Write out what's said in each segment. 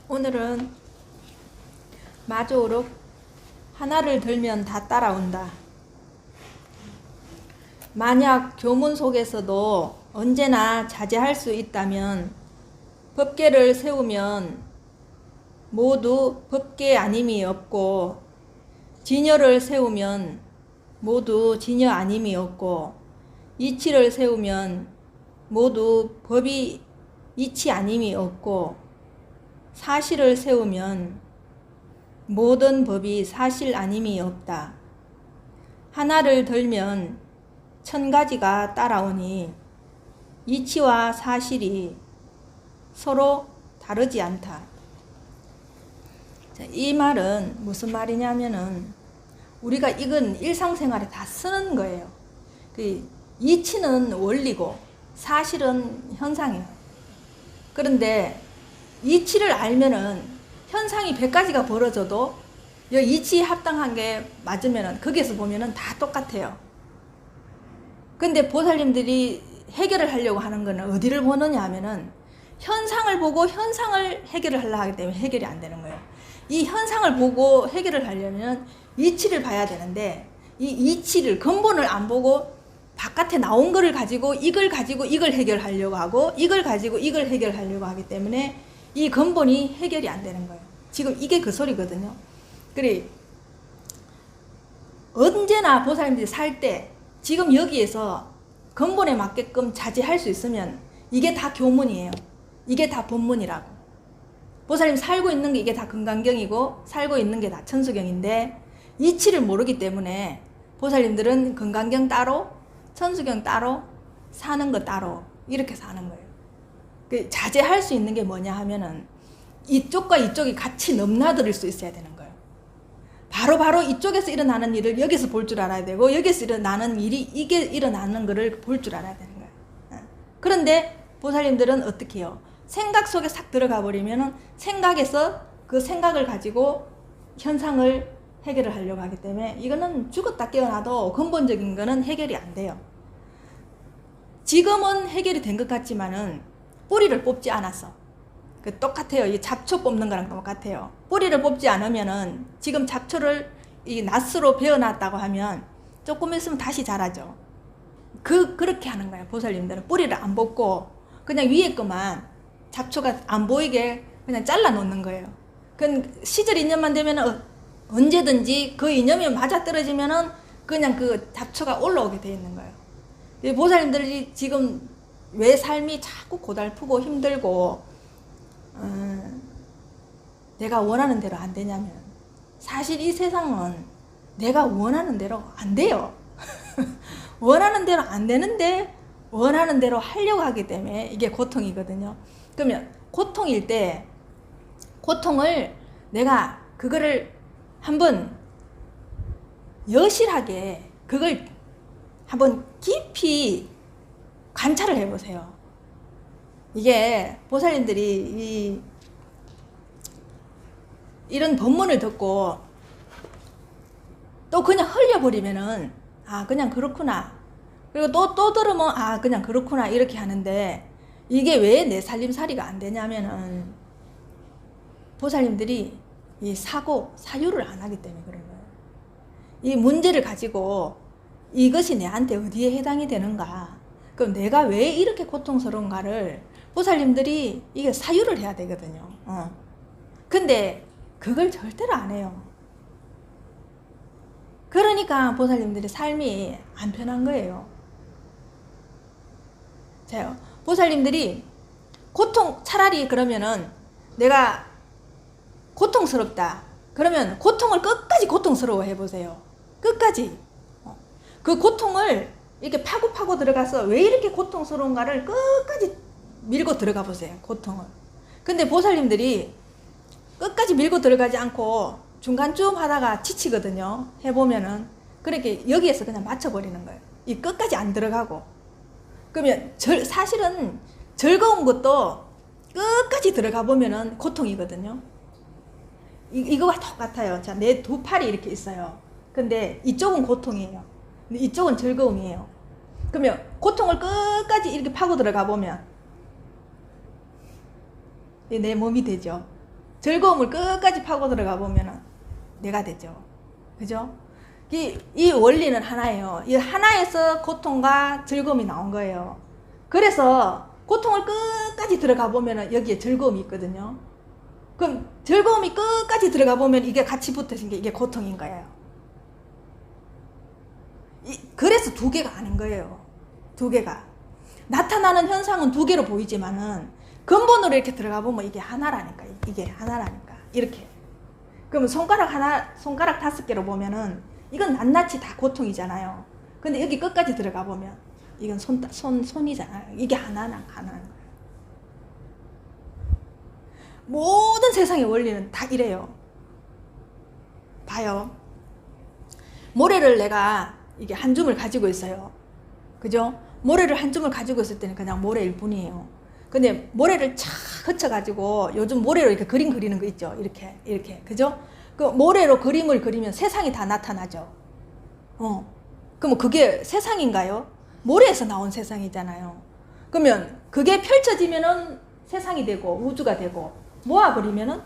오늘은 마조록 하나를 들면 다 따라온다. 만약 교문 속에서도 언제나 자제할 수 있다면 법계를 세우면 모두 법계 아님이 없고, 진여를 세우면 모두 진여 아님이 없고, 이치를 세우면 모두 법이 이치 아님이 없고, 사실을 세우면 모든 법이 사실 아님이 없다. 하나를 들면 1000가지가 따라오니 이치와 사실이 서로 다르지 않다. 자, 이 말은 무슨 말이냐면은 우리가 이건 일상생활에 다 쓰는 거예요. 이치는 원리고 사실은 현상이에요. 그런데 이치를 알면은 현상이 100가지가 벌어져도 이치에 합당한 게 맞으면은 거기에서 보면은 다 똑같아요. 근데 보살님들이 해결을 하려고 하는 거는 어디를 보느냐 하면은 현상을 보고 현상을 해결을 하려고 하기 때문에 해결이 안 되는 거예요. 이 현상을 보고 해결을 하려면 이치를 봐야 되는데, 이 이치를 근본을 안 보고 바깥에 나온 거를 가지고 이걸 해결하려고 하고, 이걸 가지고 이걸 해결하려고 하기 때문에 이 근본이 해결이 안 되는 거예요. 지금 이게 그 소리거든요. 그래, 언제나 보살님들이 살 때 지금 여기에서 근본에 맞게끔 자제할 수 있으면 이게 다 교문이에요. 이게 다 법문이라고. 보살님 살고 있는 게 이게 다 금강경이고 살고 있는 게 다 천수경인데, 이치를 모르기 때문에 보살님들은 금강경 따로 천수경 따로 사는 거 따로 이렇게 사는 거예요. 자제할 수 있는 게 뭐냐 하면은 이쪽과 이쪽이 같이 넘나들 수 있어야 되는 거예요. 바로 이쪽에서 일어나는 일을 여기서 볼 줄 알아야 되고, 여기서 일어나는 일이 이게 일어나는 거를 볼 줄 알아야 되는 거예요. 그런데 보살님들은 어떻게 해요? 생각 속에 싹 들어가 버리면은 생각에서 그 생각을 가지고 현상을 해결을 하려고 하기 때문에 이거는 죽었다 깨어나도 근본적인 거는 해결이 안 돼요. 지금은 해결이 된 것 같지만은 뿌리를 뽑지 않았어. 똑같아요. 이 잡초 뽑는 거랑 똑같아요. 뿌리를 뽑지 않으면은 지금 잡초를 이 낫으로 베어놨다고 하면 조금 있으면 다시 자라죠. 그렇게 하는 거예요. 보살님들은 뿌리를 안 뽑고 그냥 위에 거만 잡초가 안 보이게 그냥 잘라 놓는 거예요. 그 시절 이념만 되면은 언제든지 그 이념이 맞아 떨어지면은 그냥 그 잡초가 올라오게 돼 있는 거예요. 보살님들이 지금 왜 삶이 자꾸 고달프고 힘들고 내가 원하는 대로 안 되냐면, 사실 이 세상은 내가 원하는 대로 안 돼요. 원하는 대로 안 되는데 원하는 대로 하려고 하기 때문에 이게 고통이거든요. 그러면 고통일 때 고통을 내가 그거를 한번 여실하게 그걸 한번 깊이 관찰을 해보세요. 이게 보살님들이 이런 법문을 듣고 또 그냥 흘려버리면은 그냥 그렇구나, 그리고 또 들으면 그냥 그렇구나 이렇게 하는데, 이게 왜 내 살림살이가 안 되냐면은 보살님들이 이 사유를 안 하기 때문에 그런 거예요. 이 문제를 가지고 이것이 내한테 어디에 해당이 되는가, 그럼 내가 왜 이렇게 고통스러운가를 보살님들이 이게 사유를 해야 되거든요. 근데 그걸 절대로 안 해요. 그러니까 보살님들의 삶이 안 편한 거예요. 자요, 보살님들이 차라리 그러면은 내가 고통스럽다 그러면 고통을 끝까지 고통스러워 해보세요. 끝까지 그 고통을 이렇게 파고 들어가서 왜 이렇게 고통스러운가를 끝까지 밀고 들어가 보세요. 고통을. 근데 보살님들이 끝까지 밀고 들어가지 않고 중간쯤 하다가 지치거든요. 해보면은 그렇게 여기에서 그냥 맞춰버리는 거예요. 이 끝까지 안 들어가고. 그러면 사실은 즐거운 것도 끝까지 들어가 보면은 고통이거든요. 이거와 똑같아요. 자, 내 두 팔이 이렇게 있어요. 근데 이쪽은 고통이에요. 근데 이쪽은 즐거움이에요. 그러면 고통을 끝까지 이렇게 파고 들어가 보면 내 몸이 되죠. 즐거움을 끝까지 파고 들어가 보면은 내가 되죠. 그죠? 이 원리는 하나예요. 이 하나에서 고통과 즐거움이 나온 거예요. 그래서 고통을 끝까지 들어가 보면은 여기에 즐거움이 있거든요. 그럼 즐거움이 끝까지 들어가 보면 이게 같이 붙어진 게 이게 고통인 거예요. 그래서 두 개가 아닌 거예요. 두 개가. 나타나는 현상은 두 개로 보이지만은 근본으로 이렇게 들어가 보면 이게 하나라니까. 이게 하나라니까. 이렇게. 그러면 손가락 5개로 보면은 이건 낱낱이 다 고통이잖아요. 근데 여기 끝까지 들어가 보면 이건 손이잖아요. 이게 하나는 거예요. 모든 세상의 원리는 다 이래요. 봐요. 모래를 내가 이게 한 줌을 가지고 있어요. 그죠? 모래를 한 줌을 가지고 있을 때는 그냥 모래일 뿐이에요. 근데 모래를 착 흩어가지고 요즘 모래로 이렇게 그림 그리는 거 있죠. 이렇게. 그죠? 그 모래로 그림을 그리면 세상이 다 나타나죠. 그럼 그게 세상인가요? 모래에서 나온 세상이잖아요. 그러면 그게 펼쳐지면은 세상이 되고 우주가 되고 모아버리면은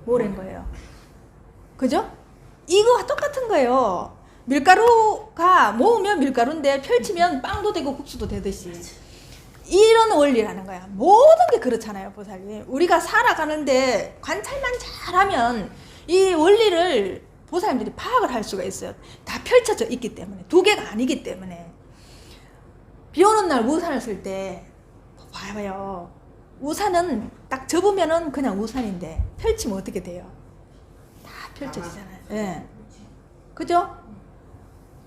모래인 거예요. 그죠? 이거와 똑같은 거예요. 밀가루가 모으면 밀가루인데 펼치면 빵도 되고 국수도 되듯이 이런 원리라는 거야. 모든 게 그렇잖아요, 보살님. 우리가 살아가는데 관찰만 잘하면 이 원리를 보살님들이 파악을 할 수가 있어요. 다 펼쳐져 있기 때문에. 두 개가 아니기 때문에. 비 오는 날 우산을 쓸 때 봐봐요. 우산은 딱 접으면은 그냥 우산인데 펼치면 어떻게 돼요? 다 펼쳐지잖아요. 예. 그죠?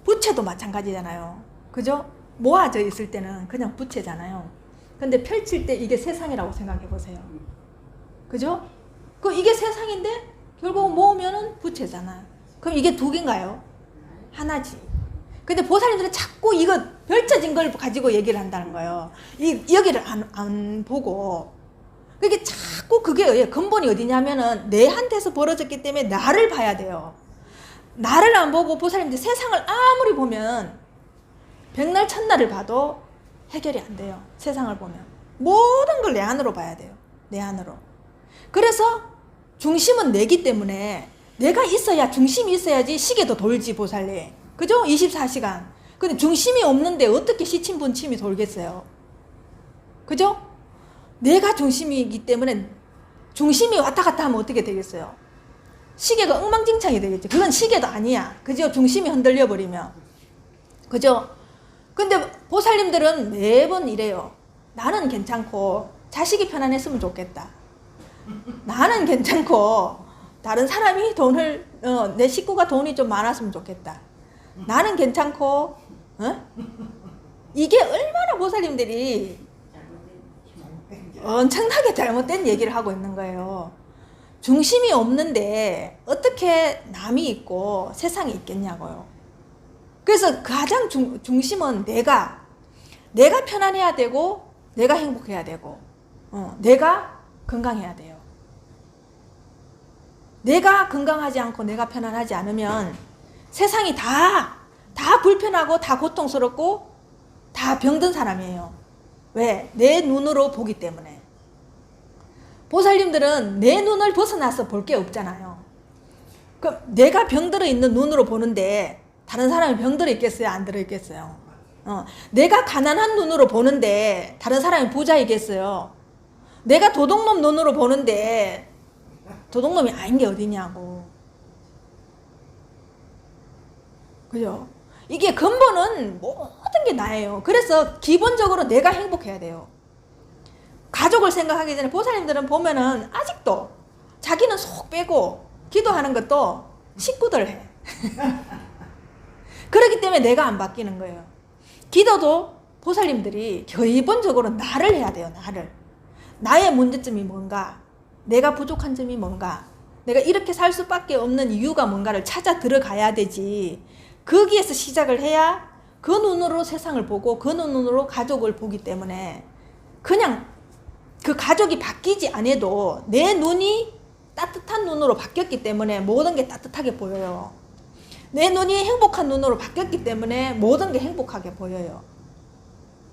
부채도 마찬가지잖아요. 그죠? 모아져 있을 때는 그냥 부채잖아요. 근데 펼칠 때 이게 세상이라고 생각해 보세요. 그죠? 이게 세상인데 결국 모으면은 부채잖아. 그럼 이게 두 개인가요? 하나지. 근데 보살님들은 자꾸 이거 펼쳐진 걸 가지고 얘기를 한다는 거예요. 여기를 안 보고. 그게 자꾸 그게 근본이 어디냐면은 내한테서 벌어졌기 때문에 나를 봐야 돼요. 나를 안 보고 보살님들이 세상을 아무리 보면 백날 천날을 봐도 해결이 안 돼요. 세상을 보면. 모든 걸 내 안으로 봐야 돼요. 내 안으로. 그래서 중심은 내기 때문에 내가 있어야 중심이 있어야지 시계도 돌지 보살님. 그죠? 24시간. 근데 중심이 없는데 어떻게 시침분침이 돌겠어요? 그죠? 내가 중심이기 때문에 중심이 왔다 갔다 하면 어떻게 되겠어요? 시계가 엉망진창이 되겠죠. 그건 시계도 아니야. 그죠? 중심이 흔들려 버리면. 그죠? 근데 보살님들은 매번 이래요. 나는 괜찮고 자식이 편안했으면 좋겠다. 나는 괜찮고 다른 사람이 돈을 내 식구가 돈이 좀 많았으면 좋겠다. 나는 괜찮고 이게 얼마나 보살님들이 엄청나게 잘못된 얘기를 하고 있는 거예요. 중심이 없는데 어떻게 남이 있고 세상이 있겠냐고요. 그래서 가장 중심은 내가 편안해야 되고 내가 행복해야 되고 내가 건강해야 돼요. 내가 건강하지 않고 내가 편안하지 않으면 세상이 다 불편하고 다 고통스럽고 다 병든 사람이에요. 왜? 내 눈으로 보기 때문에. 보살님들은 내 눈을 벗어나서 볼 게 없잖아요. 그럼 내가 병들어 있는 눈으로 보는데 다른 사람이 병들어 있겠어요? 안 들어 있겠어요? 내가 가난한 눈으로 보는데 다른 사람이 부자이겠어요? 내가 도둑놈 눈으로 보는데 도둑놈이 아닌 게 어디냐고. 그죠? 이게 근본은 모든 게 나예요. 그래서 기본적으로 내가 행복해야 돼요. 가족을 생각하기 전에 보살님들은 보면은 아직도 자기는 속 빼고 기도하는 것도 식구들 해. 그렇기 때문에 내가 안 바뀌는 거예요. 기도도 보살님들이 기본적으로 나를 해야 돼요. 나를. 나의 문제점이 뭔가, 내가 부족한 점이 뭔가, 내가 이렇게 살 수밖에 없는 이유가 뭔가를 찾아 들어가야 되지. 거기에서 시작을 해야 그 눈으로 세상을 보고 그 눈으로 가족을 보기 때문에 그냥 그 가족이 바뀌지 않아도 내 눈이 따뜻한 눈으로 바뀌었기 때문에 모든 게 따뜻하게 보여요. 내 눈이 행복한 눈으로 바뀌었기 때문에 모든 게 행복하게 보여요.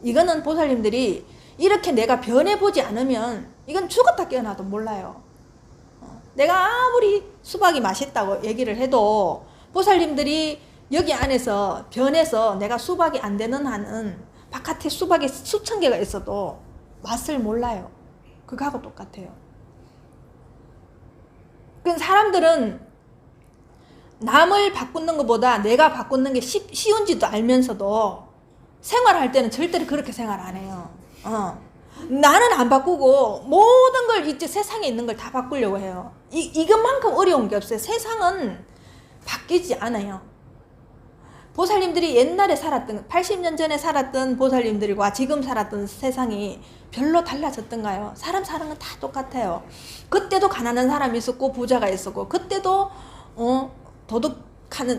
이거는 보살님들이 이렇게 내가 변해보지 않으면 이건 죽었다 깨어나도 몰라요. 내가 아무리 수박이 맛있다고 얘기를 해도 보살님들이 여기 안에서 변해서 내가 수박이 안 되는 한은 바깥에 수박이 수천 개가 있어도 맛을 몰라요. 그거하고 똑같아요. 그 사람들은 남을 바꾸는 것보다 내가 바꾸는 게 쉬운지도 알면서도 생활할 때는 절대로 그렇게 생활 안 해요. 나는 안 바꾸고 모든 걸 이제 세상에 있는 걸 다 바꾸려고 해요. 이것만큼 어려운 게 없어요. 세상은 바뀌지 않아요. 보살님들이 옛날에 살았던 80년 전에 살았던 보살님들과 지금 살았던 세상이 별로 달라졌던가요? 사람 사는 건 다 똑같아요. 그때도 가난한 사람이 있었고 부자가 있었고, 그때도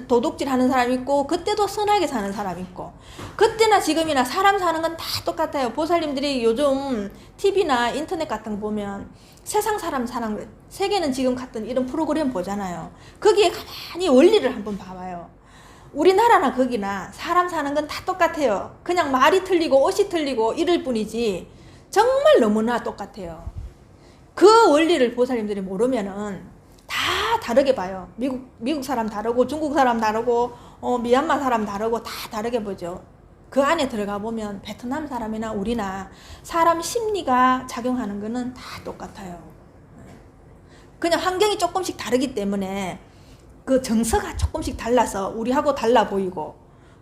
도둑질하는 사람이 있고, 그때도 선하게 사는 사람이 있고, 그때나 지금이나 사람 사는 건 다 똑같아요. 보살님들이 요즘 TV나 인터넷 같은 거 보면 세상 사람 사는 거, 세계는 지금 같은 이런 프로그램 보잖아요. 거기에 가만히 원리를 한번 봐봐요. 우리나라나 거기나 사람 사는 건 다 똑같아요. 그냥 말이 틀리고 옷이 틀리고 이럴 뿐이지 정말 너무나 똑같아요. 그 원리를 보살님들이 모르면은 다 다르게 봐요. 미국 사람 다르고 중국 사람 다르고 미얀마 사람 다르고 다 다르게 보죠. 그 안에 들어가 보면 베트남 사람이나 우리나 사람 심리가 작용하는 거는 다 똑같아요. 그냥 환경이 조금씩 다르기 때문에 그 정서가 조금씩 달라서 우리하고 달라 보이고,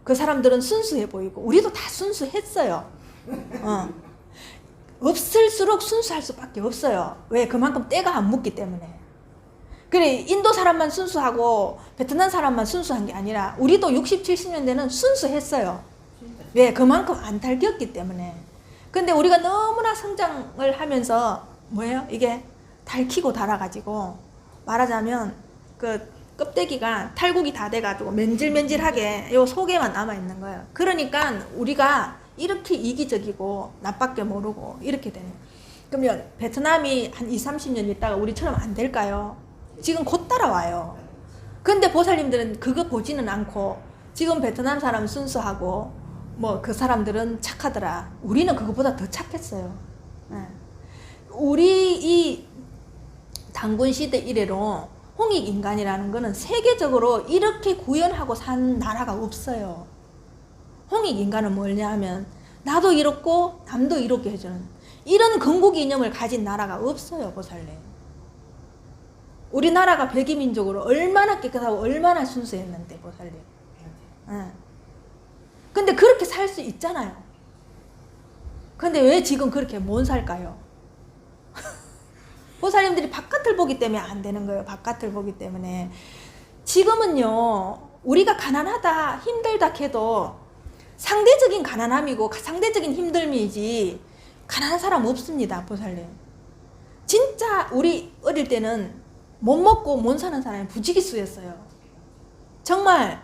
그 사람들은 순수해 보이고, 우리도 다 순수했어요. 없을수록 순수할 수밖에 없어요. 왜? 그만큼 때가 안 묻기 때문에. 그래, 인도 사람만 순수하고 베트남 사람만 순수한 게 아니라 우리도 60, 70년대는 순수했어요. 왜? 그만큼 안 달겼기 때문에. 근데 우리가 너무나 성장을 하면서 뭐예요? 이게 닳기고 닳아가지고, 말하자면 그 껍데기가 탈곡이 다 돼가지고 맨질맨질하게 요 속에만 남아있는 거예요. 그러니까 우리가 이렇게 이기적이고 나밖에 모르고 이렇게 되는. 그러면 베트남이 한 20, 30년 있다가 우리처럼 안 될까요? 지금 곧 따라와요. 근데 보살님들은 그거 보지는 않고 지금 베트남 사람 순수하고 뭐 그 사람들은 착하더라. 우리는 그거보다 더 착했어요. 우리 이 단군시대 이래로 홍익인간이라는 거는 세계적으로 이렇게 구현하고 산 나라가 없어요. 홍익인간은 뭐냐 하면 나도 이롭고 남도 이롭게 해주는 이런 건국 이념을 가진 나라가 없어요. 보살님. 우리나라가 백이민족으로 얼마나 깨끗하고 얼마나 순수했는데 보살님. 근데 그렇게 살 수 있잖아요. 근데 왜 지금 그렇게 못 살까요? 보살님들이 바깥을 보기 때문에 안 되는 거예요. 바깥을 보기 때문에. 지금은요, 우리가 가난하다 힘들다 해도 상대적인 가난함이고 상대적인 힘듦이지 가난한 사람 없습니다. 보살님. 진짜 우리 어릴 때는 못 먹고 못 사는 사람이 부지기수였어요. 정말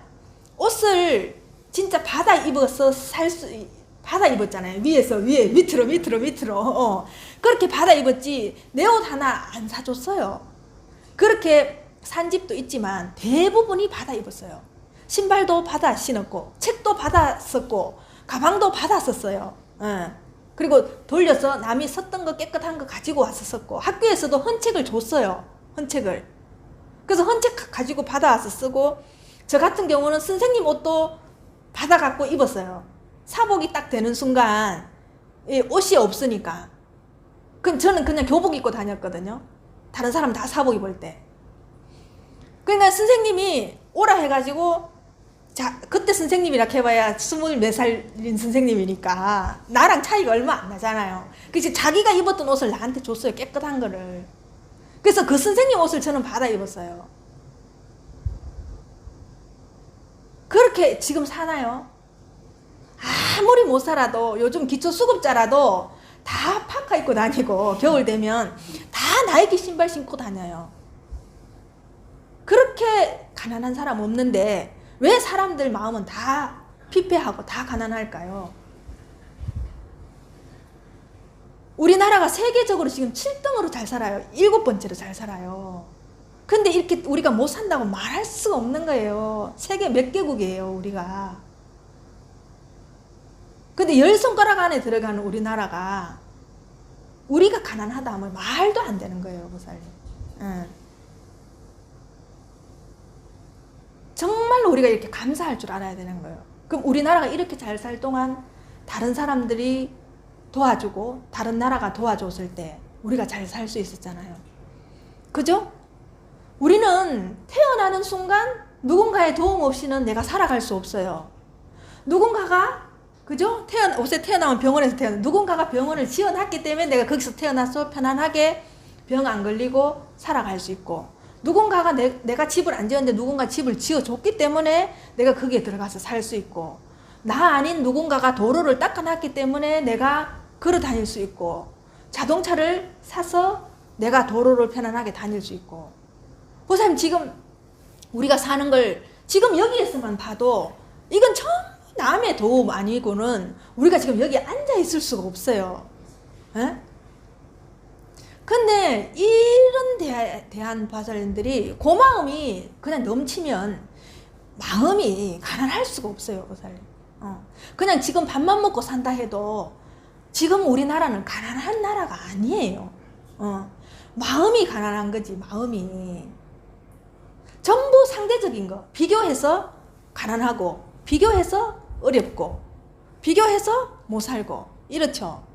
옷을 진짜 받아 입어서 받아 입었잖아요. 위에서 위에 밑으로 그렇게 받아 입었지 내 옷 하나 안 사줬어요. 그렇게 산 집도 있지만 대부분이 받아 입었어요. 신발도 받아 신었고 책도 받아 썼고 가방도 받아 썼어요. 그리고 돌려서 남이 썼던 거 깨끗한 거 가지고 와서 썼고, 학교에서도 헌책을 줬어요. 헌책을. 그래서 헌책 가지고 받아와서 쓰고, 저 같은 경우는 선생님 옷도 받아갖고 입었어요. 사복이 딱 되는 순간 옷이 없으니까. 저는 그냥 교복 입고 다녔거든요. 다른 사람 다 사복 입을 때. 그러니까 선생님이 오라 해가지고, 자, 그때 선생님이라 해봐야 24살인 선생님이니까 나랑 차이가 얼마 안 나잖아요. 그래서 자기가 입었던 옷을 나한테 줬어요. 깨끗한 거를. 그래서 그 선생님 옷을 저는 받아 입었어요. 그렇게 지금 사나요? 아무리 못 살아도 요즘 기초수급자라도 다 파카 입고 다니고 겨울 되면 다 나이키 신발 신고 다녀요. 그렇게 가난한 사람 없는데 왜 사람들 마음은 다 피폐하고 다 가난할까요? 우리나라가 세계적으로 지금 7등으로 잘 살아요. 7번째로 잘 살아요. 근데 이렇게 우리가 못 산다고 말할 수가 없는 거예요. 세계 몇 개국이에요, 우리가. 근데 10손가락 안에 들어가는 우리나라가 우리가 가난하다 하면 말도 안 되는 거예요, 보살님. 정말로 우리가 이렇게 감사할 줄 알아야 되는 거예요. 그럼 우리나라가 이렇게 잘 살 동안 다른 사람들이 도와주고 다른 나라가 도와줬을 때 우리가 잘 살 수 있었잖아요. 그죠? 우리는 태어나는 순간 누군가의 도움 없이는 내가 살아갈 수 없어요. 누군가가, 그죠? 옷에 태어나면 병원에서 태어나. 누군가가 병원을 지어놨기 때문에 내가 거기서 태어나서 편안하게 병 안 걸리고 살아갈 수 있고, 누군가가 내가 집을 안 지었는데 누군가 집을 지어줬기 때문에 내가 거기에 들어가서 살 수 있고, 나 아닌 누군가가 도로를 닦아놨기 때문에 내가 걸어 다닐 수 있고, 자동차를 사서 내가 도로를 편안하게 다닐 수 있고. 보사님, 지금 우리가 사는 걸 지금 여기에서만 봐도 이건 전부 남의 도움 아니고는 우리가 지금 여기 앉아 있을 수가 없어요. 에? 근데 이런 대한 보살님들이 고마움이 그냥 넘치면 마음이 가난할 수가 없어요, 보살님. 그냥 지금 밥만 먹고 산다 해도 지금 우리나라는 가난한 나라가 아니에요. 마음이 가난한 거지, 마음이. 전부 상대적인 거. 비교해서 가난하고, 비교해서 어렵고, 비교해서 못 살고, 이렇죠.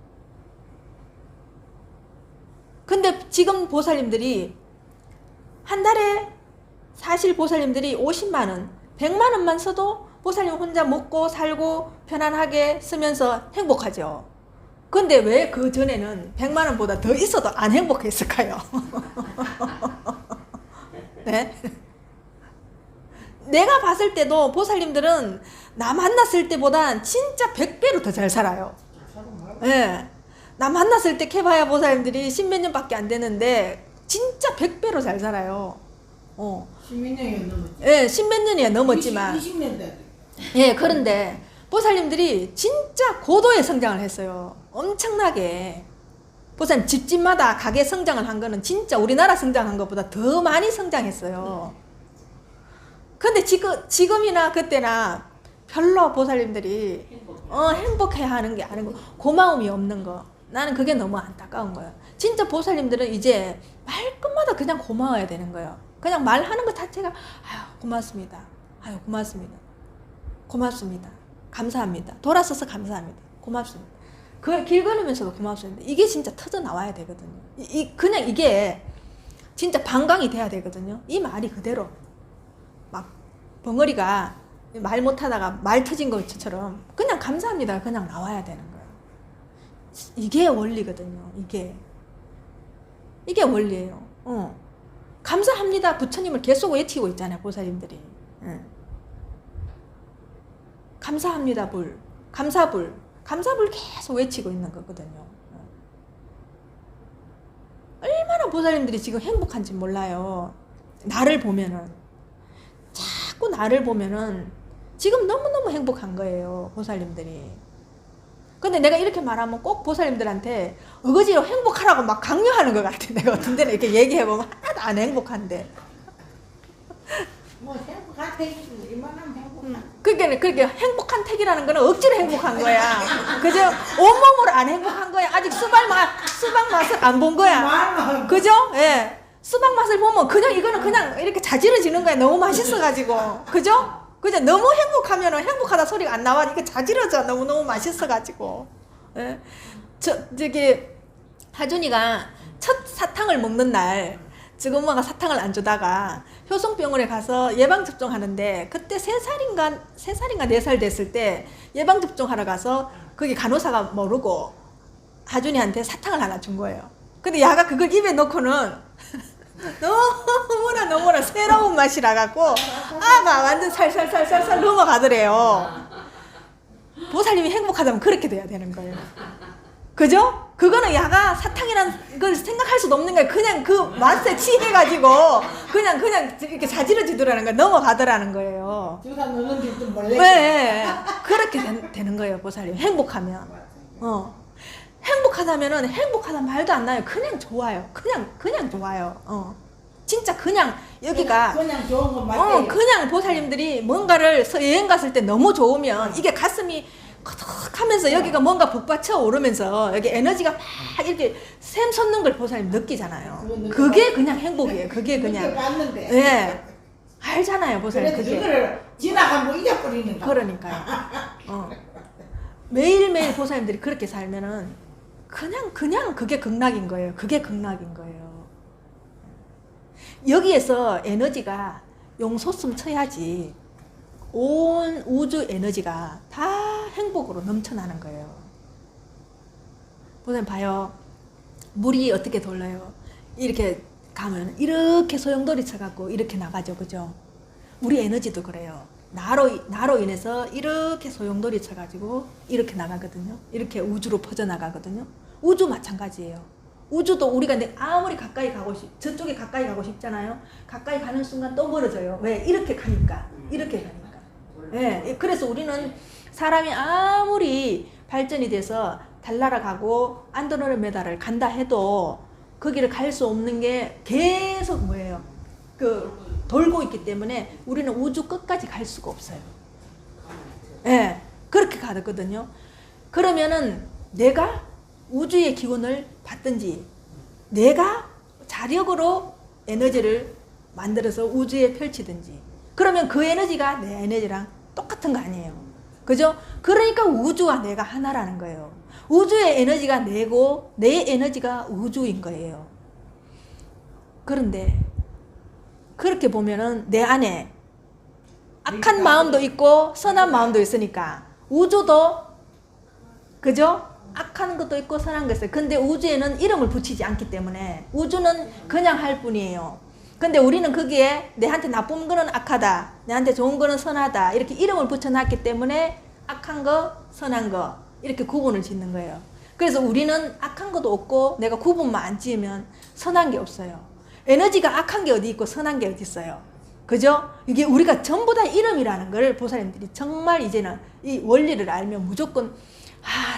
근데 지금 보살님들이 한 달에 사실 보살님들이 50만 원, 100만 원만 써도 보살님 혼자 먹고 살고 편안하게 쓰면서 행복하죠. 근데 왜 그 전에는 100만 원보다 더 있어도 안 행복했을까요? 네? 내가 봤을 때도 보살님들은 나 만났을 때보다 진짜 100배로 더 잘 살아요. 네. 나 만났을 때 캐봐야 보살님들이 10몇 년밖에 안 되는데 진짜 100배로 잘 살아요. 10몇 년이 넘었지. 예, 10몇 년이 넘었지만. 20년 돼. 예, 그런데 보살님들이 진짜 고도의 성장을 했어요. 엄청나게. 보살님 집집마다 가게 성장을 한 거는 진짜 우리나라 성장한 것보다 더 많이 성장했어요. 근데 지금이나 그때나 별로 보살님들이 행복해 하는 게 아니고 고마움이 없는 거. 나는 그게 너무 안타까운 거예요. 진짜 보살님들은 이제 말끝마다 그냥 고마워야 되는 거예요. 그냥 말하는 것 자체가 아유 고맙습니다. 아유 고맙습니다. 고맙습니다. 감사합니다. 돌아서서 감사합니다. 고맙습니다. 그 길 걸으면서도 고맙습니다. 이게 진짜 터져 나와야 되거든요. 그냥 이게 진짜 방광이 돼야 되거든요. 이 말이 그대로 막 벙어리가 말 못하다가 말 터진 것처럼 그냥 감사합니다. 그냥 나와야 되는 거예요. 이게 원리거든요. 이게 원리예요. 감사합니다. 부처님을 계속 외치고 있잖아요. 보살님들이. 감사합니다. 불. 감사불. 감사불 계속 외치고 있는 거거든요. 얼마나 보살님들이 지금 행복한지 몰라요. 나를 보면은. 자꾸 나를 보면은 지금 너무너무 행복한 거예요. 보살님들이. 근데 내가 이렇게 말하면 꼭 보살님들한테 어거지로 행복하라고 막 강요하는 것 같아. 내가 어떤 데는 이렇게 얘기해보면 하나도 안 행복한데. 뭐 행복한 택이 이만하면 행복한. 그러니까 행복한 택이라는 거는 억지로 행복한 거야. 그죠? 온몸으로 안 행복한 거야. 아직 수박 맛을 안 본 거야. 그죠? 예. 수박 맛을 보면 이거는 그냥 이렇게 자지러지는 거야. 너무 맛있어가지고. 그죠? 그죠? 너무 행복하면 행복하다 소리가 안 나와. 이게 자지러져. 너무너무 맛있어가지고. 예. 저기, 하준이가 첫 사탕을 먹는 날, 지금 엄마가 사탕을 안 주다가 효성병원에 가서 예방접종하는데, 그때 3살인가 4살 됐을 때 예방접종하러 가서 거기 간호사가 모르고 하준이한테 사탕을 하나 준 거예요. 근데 야가 그걸 입에 넣고는 너무나 새로운 맛이라 갖고 아가 완전 살살살살살 넘어가더래요. 보살님이 행복하다면 그렇게 돼야 되는 거예요. 그죠? 그거는 야가 사탕이란 걸 생각할 수도 없는 거예요. 그냥 그 맛에 취해가지고 그냥 이렇게 자지러지더라는 거예요. 넘어가더라는 거예요. 주사 넣는 줄도 몰래. 네, 그렇게 되는 거예요. 보살님 행복하면. 행복하다면은 행복하다는 말도 안 나요. 그냥 좋아요. 그냥 좋아요. 진짜 그냥 여기가 그냥 좋은 거 맞아요. 그냥 보살님들이 뭔가를 여행 갔을 때 너무 좋으면 이게 가슴이 커덕하면서 여기가 뭔가 북받쳐 오르면서 여기 에너지가 막 이렇게 샘 솟는 걸 보살님 느끼잖아요. 그게 그냥 행복이에요. 그게 그냥. 봤는데. 예. 알잖아요, 보살님. 그래도 그게. 그거를 지나가면 잊어버리는 거. 그러니까요. 매일매일 보살님들이 그렇게 살면은 그냥 그게 극락인 거예요. 그게 극락인 거예요. 여기에서 에너지가 용솟음 쳐야지 온 우주 에너지가 다 행복으로 넘쳐나는 거예요. 보살님 봐요. 물이 어떻게 돌려요? 이렇게 가면 이렇게 소용돌이 쳐갖고 이렇게 나가죠. 그죠? 우리 에너지도 그래요. 나로 인해서 이렇게 소용돌이 쳐가지고 이렇게 나가거든요. 이렇게 우주로 퍼져나가거든요. 우주 마찬가지예요. 우주도 우리가 아무리 가까이 가고 저쪽에 가까이 가고 싶잖아요. 가까이 가는 순간 또 멀어져요. 왜? 이렇게 가니까. 이렇게 가니까. 예, 그래서 우리는 사람이 아무리 발전이 돼서 달나라 가고 안드로메다를 간다 해도 거기를 갈 수 없는 게 계속 뭐예요? 돌고 있기 때문에 우리는 우주 끝까지 갈 수가 없어요. 예, 그렇게 가거든요. 그러면은 내가 우주의 기운을 받든지 내가 자력으로 에너지를 만들어서 우주에 펼치든지 그러면 그 에너지가 내 에너지랑 똑같은 거 아니에요. 그죠? 그러니까 우주와 내가 하나라는 거예요. 우주의 에너지가 내고 내 에너지가 우주인 거예요. 그런데 그렇게 보면은 내 안에 악한 마음도 있고 선한 마음도 있으니까 우주도 그죠? 악한 것도 있고 선한 것도 있어요. 근데 우주에는 이름을 붙이지 않기 때문에 우주는 그냥 할 뿐이에요. 근데 우리는 거기에 내한테 나쁜 거는 악하다, 내한테 좋은 거는 선하다 이렇게 이름을 붙여놨기 때문에 악한 거, 선한 거 이렇게 구분을 짓는 거예요. 그래서 우리는 악한 것도 없고 내가 구분만 안 지으면 선한 게 없어요. 에너지가 악한 게 어디 있고 선한 게 어디 있어요. 그죠? 이게 우리가 전부 다 이름이라는 걸 보살님들이 정말 이제는 이 원리를 알면 무조건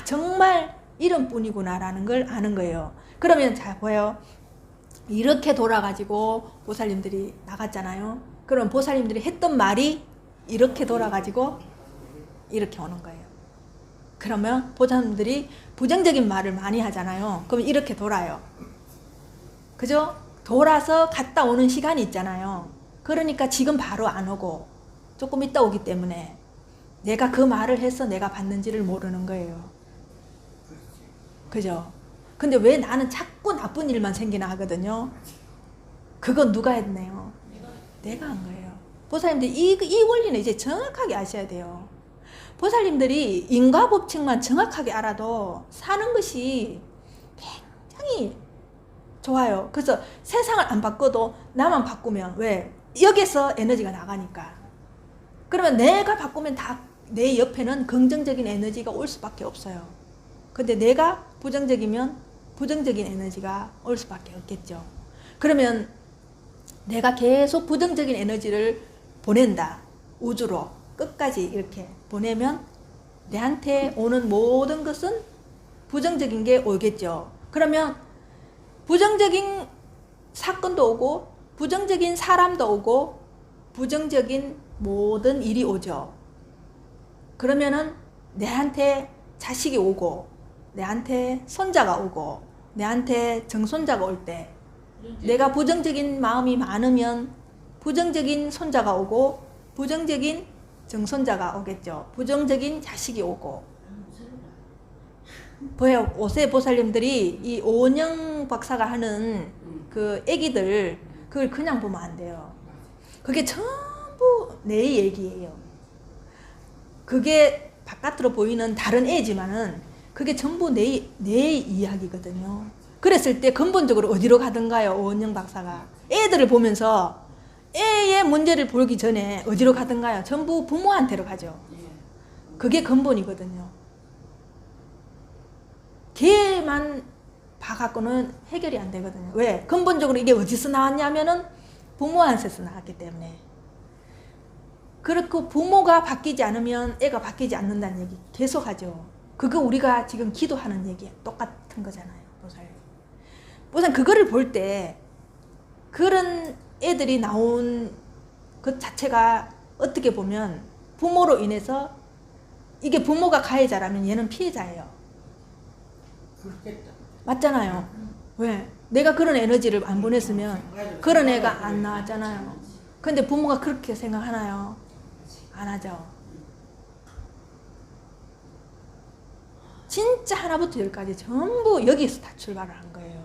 정말 이름뿐이구나 라는 걸 아는 거예요. 그러면 자 보여요. 이렇게 돌아가지고 보살님들이 나갔잖아요. 그럼 보살님들이 했던 말이 이렇게 돌아가지고 이렇게 오는 거예요. 그러면 보살님들이 부정적인 말을 많이 하잖아요. 그럼 이렇게 돌아요. 그죠? 돌아서 갔다 오는 시간이 있잖아요. 그러니까 지금 바로 안 오고 조금 있다 오기 때문에 내가 그 말을 해서 내가 받는지를 모르는 거예요. 그죠? 근데 왜 나는 자꾸 나쁜 일만 생기나 하거든요. 그건 누가 했네요? 내가 한 거예요. 보살님들이 이 원리는 이제 정확하게 아셔야 돼요. 보살님들이 인과법칙만 정확하게 알아도 사는 것이 굉장히 좋아요. 그래서 세상을 안 바꿔도 나만 바꾸면 왜? 여기서 에너지가 나가니까. 그러면 내가 바꾸면 다 내 옆에는 긍정적인 에너지가 올 수밖에 없어요. 근데 내가 부정적이면 부정적인 에너지가 올 수밖에 없겠죠. 그러면 내가 계속 부정적인 에너지를 보낸다. 우주로 끝까지 이렇게 보내면 내한테 오는 모든 것은 부정적인 게 오겠죠. 그러면 부정적인 사건도 오고 부정적인 사람도 오고 부정적인 모든 일이 오죠. 그러면은 내한테 자식이 오고 내한테 손자가 오고 내한테 정손자가 올 때 내가 부정적인 마음이 많으면 부정적인 손자가 오고 부정적인 정손자가 오겠죠. 부정적인 자식이 오고. 보여 오세 보살님들이 이 오은영 박사가 하는 그 애기들 그걸 그냥 보면 안 돼요. 그게 전부 내 얘기예요. 그게 바깥으로 보이는 다른 애지만은 그게 전부 내 이야기거든요. 그랬을 때 근본적으로 어디로 가든가요? 오은영 박사가 애들을 보면서 애의 문제를 보기 전에 어디로 가든가요? 전부 부모한테로 가죠. 그게 근본이거든요. 걔만 봐갖고는 해결이 안 되거든요. 왜? 근본적으로 이게 어디서 나왔냐면은 부모한테서 나왔기 때문에. 그렇고 부모가 바뀌지 않으면 애가 바뀌지 않는다는 얘기 계속 하죠. 그거 우리가 지금 기도하는 얘기 똑같은 거잖아요. 우선 그거를 볼 때 그런 애들이 나온 그 자체가 어떻게 보면 부모로 인해서 이게 부모가 가해자라면 얘는 피해자예요. 그렇겠다. 맞잖아요. 왜? 내가 그런 에너지를 안 보냈으면 그런 애가 안 나왔잖아요. 근데 부모가 그렇게 생각하나요? 안 하죠. 진짜 하나부터 열까지 전부 여기서 다 출발을 한 거예요.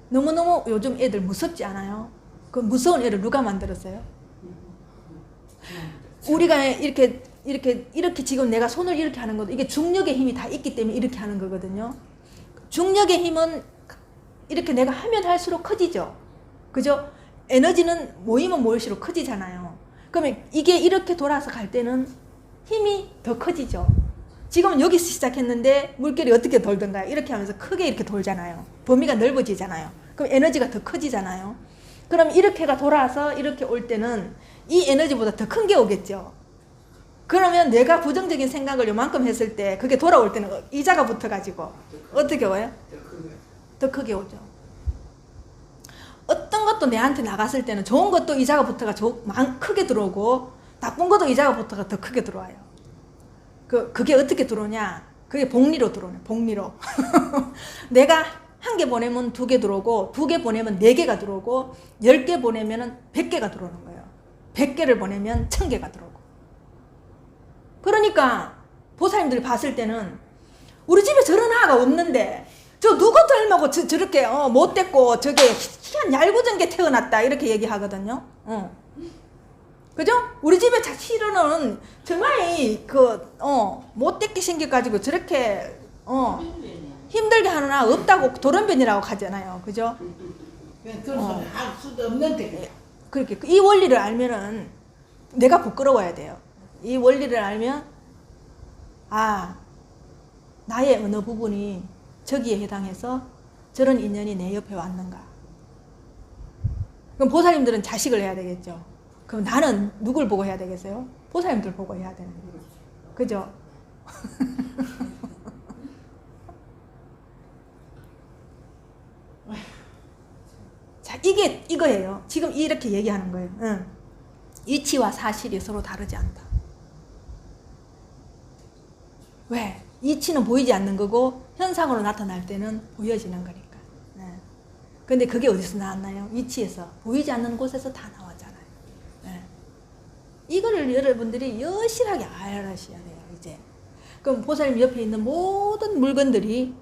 너무너무 요즘 애들 무섭지 않아요? 그 무서운 애를 누가 만들었어요? 우리가 이렇게 지금 내가 손을 이렇게 하는 것도 이게 중력의 힘이 다 있기 때문에 이렇게 하는 거거든요. 중력의 힘은 이렇게 내가 하면 할수록 커지죠. 그죠? 에너지는 모이면 모일수록 커지잖아요. 그러면 이게 이렇게 돌아서 갈 때는 힘이 더 커지죠. 지금은 여기서 시작했는데 물결이 어떻게 돌던가요? 이렇게 하면서 크게 이렇게 돌잖아요. 범위가 넓어지잖아요. 그럼 에너지가 더 커지잖아요. 그럼 이렇게가 돌아서 이렇게 올 때는 이 에너지보다 더 큰 게 오겠죠. 그러면 내가 부정적인 생각을 요만큼 했을 때 그게 돌아올 때는 이자가 붙어가지고 어떻게 와요? 더 크게 오죠. 어떤 것도 내한테 나갔을 때는 좋은 것도 이자가 붙어가 크게 들어오고 나쁜 것도 이자가 붙어가 더 크게 들어와요. 그게 어떻게 들어오냐? 그게 복리로 들어오네. 복리로. 내가 1개 보내면 2개 들어오고 2개 보내면 4개가 들어오고 10개 보내면 100개가 들어오는 거예요. 100개를 보내면 1000개가 들어오고. 그러니까 보살님들이 봤을 때는 우리 집에 저런 아가 없는데 저 누구 닮고 저렇게 못됐고 저게 희한 얄궂은 게 태어났다 이렇게 얘기하거든요. 그죠? 우리 집에 실은 정말 못됐게 생겨가지고 저렇게 힘들게 하는 아 없다고 돌연변이라고 하잖아요. 그죠? 그런 소리 할 수도 없는데. 그렇게 이 원리를 알면은 내가 부끄러워야 돼요. 이 원리를 알면 아 나의 어느 부분이 저기에 해당해서 저런 인연이 내 옆에 왔는가. 그럼 보살님들은 자식을 해야 되겠죠. 그럼 나는 누굴 보고 해야 되겠어요? 보살님들 보고 해야 되는 거죠. 그죠? 자, 이거예요. 지금 이렇게 얘기하는 거예요. 응. 이치와 사실이 서로 다르지 않다. 왜? 이치는 보이지 않는 거고 현상으로 나타날 때는 보여지는 거니까. 네. 근데 그게 어디서 나왔나요? 이치에서. 보이지 않는 곳에서 다 나왔잖아요. 네. 이거를 여러분들이 여실하게 알아셔야 돼요. 이제. 그럼 보살님 옆에 있는 모든 물건들이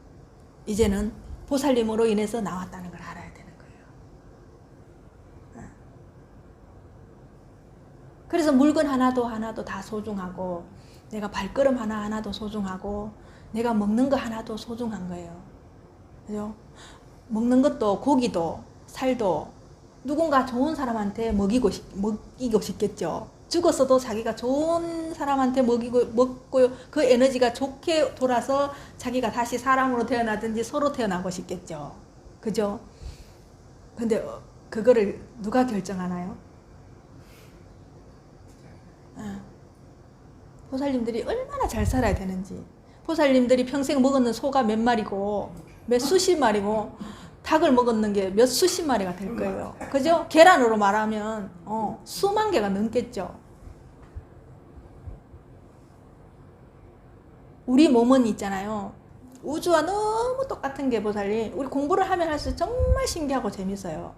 이제는 보살님으로 인해서 나왔다는 걸 알아야 되는 거예요. 네. 그래서 물건 하나도 다 소중하고 내가 발걸음 하나도 소중하고 내가 먹는 거 하나도 소중한 거예요. 그죠? 먹는 것도 고기도 살도 누군가 좋은 사람한테 먹이고 싶겠죠. 죽었어도 자기가 좋은 사람한테 먹고 그 에너지가 좋게 돌아서 자기가 다시 사람으로 태어나든지 서로 태어나고 싶겠죠. 그죠? 근데 그거를 누가 결정하나요? 보살님들이 얼마나 잘 살아야 되는지. 보살님들이 평생 먹었는 소가 몇 마리고 몇 수십 마리고 닭을 먹었는 게 몇 수십 마리가 될 거예요. 그죠? 계란으로 말하면 수만 개가 넘겠죠. 우리 몸은 있잖아요. 우주와 너무 똑같은 게 보살님. 우리 공부를 하면 할수록 정말 신기하고 재밌어요.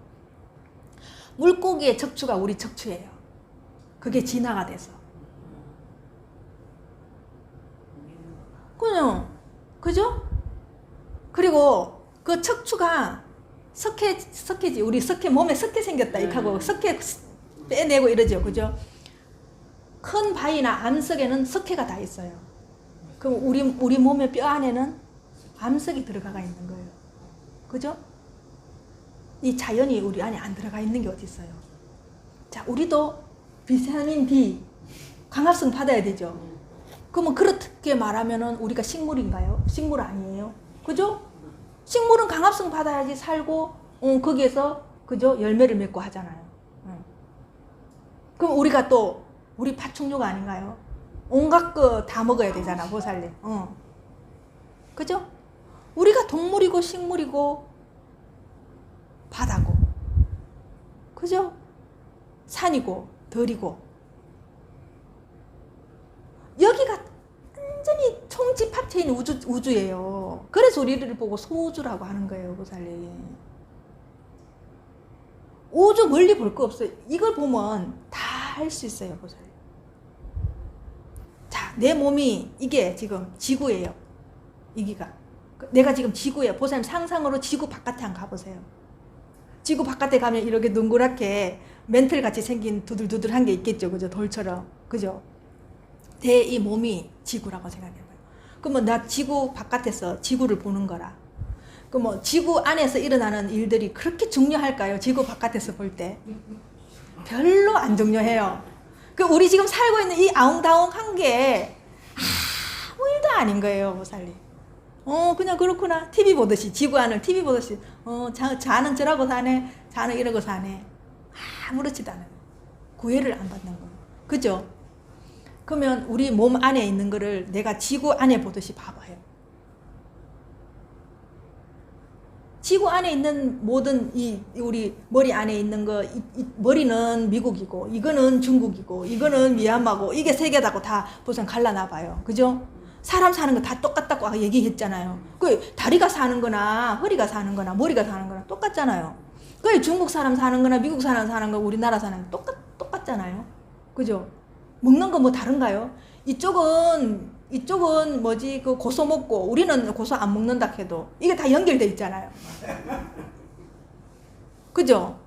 물고기의 척추가 우리 척추예요. 그게 진화가 돼서. 그죠? 그리고 그 척추가 석회지. 우리 석회 몸에 석회 생겼다 이렇게 하고 석회 빼내고 이러죠. 그죠? 큰 바위나 암석에는 석회가 다 있어요. 그럼 우리 몸의 뼈 안에는 암석이 들어가 있는 거예요. 그죠? 이 자연이 우리 안에 안 들어가 있는 게 어디 있어요? 자, 우리도 비타민 D 광합성 받아야 되죠. 그러면 그렇게 말하면은 우리가 식물인가요? 식물 아니에요? 그죠? 식물은 강합성 받아야지 살고, 거기에서, 그죠? 열매를 맺고 하잖아요. 그럼 우리가 또, 우리 파충류가 아닌가요? 온갖 거 다 먹어야 되잖아, 보살님. 그죠? 우리가 동물이고, 식물이고, 바다고. 그죠? 산이고, 들이고. 여기가 완전히 총집합체인 우주예요. 그래서 우리를 보고 소우주라고 하는 거예요, 보살님. 우주 멀리 볼 거 없어요. 이걸 보면 다 할 수 있어요, 보살님. 자, 내 몸이 이게 지금 지구예요. 이기가. 내가 지금 지구예요. 보살님 상상으로 지구 바깥에 한번 가보세요. 지구 바깥에 가면 이렇게 동그랗게 멘틀 같이 생긴 두들두들한 게 있겠죠, 그죠? 돌처럼, 그죠? 내 이 몸이 지구라고 생각해봐요. 그러면 나 지구 바깥에서 지구를 보는 거라. 그럼 지구 안에서 일어나는 일들이 그렇게 중요할까요? 지구 바깥에서 볼 때 별로 안 중요해요. 그 우리 지금 살고 있는 이 아웅다웅한 게 아무 일도 아닌 거예요, 보살님. 그냥 그렇구나. TV 보듯이, 지구 안을 TV 보듯이, 자는 저라고 사네, 자는 이러고 사네. 아무렇지도 않아요. 구애를 안 받는 거예요. 그죠? 그러면 우리 몸 안에 있는 거를 내가 지구 안에 보듯이 봐봐요. 지구 안에 있는 모든 우리 머리 안에 있는 거, 머리는 미국이고, 이거는 중국이고, 이거는 미얀마고, 이게 세계다고 다 보통 갈라놔봐요. 그죠? 사람 사는 거 다 똑같다고 아까 얘기했잖아요. 그 다리가 사는 거나 허리가 사는 거나 머리가 사는 거나 똑같잖아요. 그 중국 사람 사는 거나 미국 사람 사는 거 우리나라 사는 거 똑같잖아요. 그죠? 먹는 거 뭐 다른가요? 이쪽은 뭐지 그 고소 먹고 우리는 고소 안 먹는다 해도 이게 다 연결돼 있잖아요. 그죠?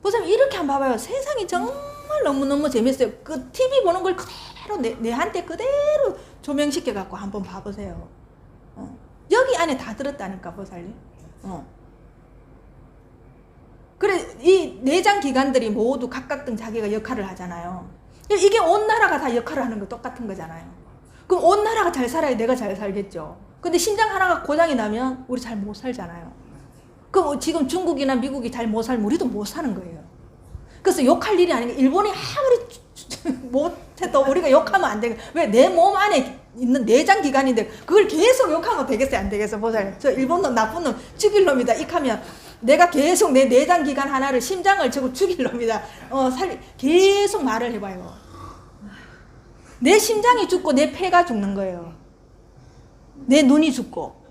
보세요. 이렇게 한번 봐봐요. 세상이 정말 너무너무 재밌어요. 그 TV 보는 걸 그대로 내한테 그대로 조명시켜 갖고 한번 봐보세요. 여기 안에 다 들었다니까, 보살님. 그래, 이 내장 기관들이 모두 각각 자기가 역할을 하잖아요. 이게 온 나라가 다 역할을 하는 거 똑같은 거잖아요. 그럼 온 나라가 잘 살아야 내가 잘 살겠죠. 근데 심장 하나가 고장이 나면 우리 잘 못 살잖아요. 그럼 지금 중국이나 미국이 잘 못 살면 우리도 못 사는 거예요. 그래서 욕할 일이 아니고 일본이 아무리 못해도 우리가 욕하면 안 되고, 왜 내 몸 안에 있는 내장 기관인데 그걸 계속 욕하면 되겠어요, 안 되겠어요? 보세요. 저 일본 놈 나쁜 놈 죽일 놈이다 이하면 내가 계속 내 내장 기관 하나를 심장을 저거 죽일 놈이다. 계속 말을 해봐요. 내 심장이 죽고 내 폐가 죽는 거예요. 내 눈이 죽고.